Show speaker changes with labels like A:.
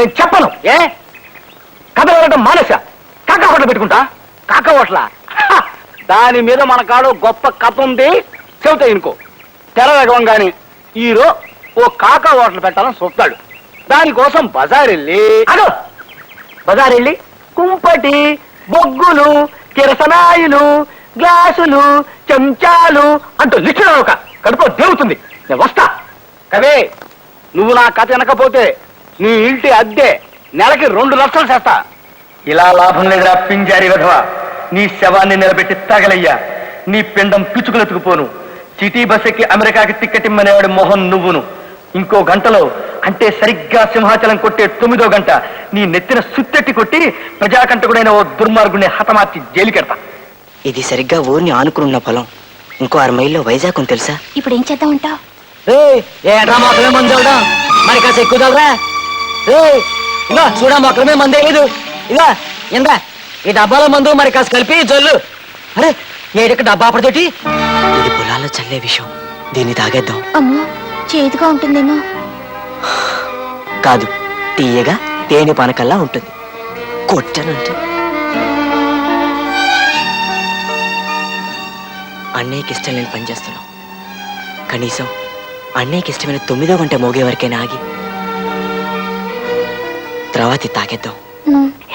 A: నేను చెప్పను. ఏ కథ వెళ్ళడం మానేసా. కాకా హోటల్ పెట్టుకుంటా. కాకా హోటల దాని మీద మన కాడు గొప్ప కథ ఉంది. చెబుతా ఇంకో తెర వేగంగాని హీరో ఓ కాకా హోటల్ పెట్టాలని చూస్తాడు. దానికోసం బజార్ వెళ్ళి కుంపటి, బొగ్గులు, కిరసనాయిలు, గ్లాసులు, చెంచాలు అంటూ లిస్టు ఒక కడుపు దేవుతుంది. నేను వస్తా. కవే నువ్వు నా కథ వినకపోతే నీ ఇంటి అద్దె నెలకి 2 లక్షలు చేస్తా.
B: ఇలా లాభం లేదురా పింజారి విధవ. నీ శవాన్ని నిలబెట్టి తగలయ్యా. నీ పిండం పిచ్చుకులెత్తుకుపోను. సిటీ బస్ ఎక్కి అమెరికాకి టికెట్ ఇమ్మనేవాడు మోహన్ నువ్వును. ఇంకో గంటలో, అంటే సరిగ్గా సింహాచలం కొట్టే 9వ గంట నీ నెత్తిన సుత్తెట్టి కొట్టి ప్రజాకంటకుడైన ఓ దుర్మార్గుని హతమార్చి జైలుకెడతా.
C: ఇది సరిగ్గా ఊరిని ఆనుకున్న పొలం. ఇంకో 6 మైల్లో వైజాగ్ ఉంది తెలుసా?
D: ఇప్పుడు ఏం చేద్దాం ఉంటావు?
C: ఏట్రా మొక్కమే మంది చల్లడం, మరి కాస్త ఎక్కువ చల్లరా. ఇలా చూడా మొక్కమే మందే లేదు. ఇలా ఇందా ఈ డబ్బాలో మందు మరి కాస్త కలిపి జల్లు. అరే ఏడకి డబ్బా అప్పటితోటి. ఇది పొలాల్లో చల్లే విషయం, దీన్ని తాగేద్దాం.
D: అమ్మో చేదుగా ఉంటుందేమో.
C: కాదు, తీయగా తేనె పానకల్లా ఉంటుంది. కొట్టనంటే అన్నయ్యకి ఇష్టం లేని పని చేస్తున్నాం. కనీసం అన్నయ్యకి ఇష్టమైన 9వ గంట మోగే వరకైనా ఆగి తర్వాత తాగేద్దాం.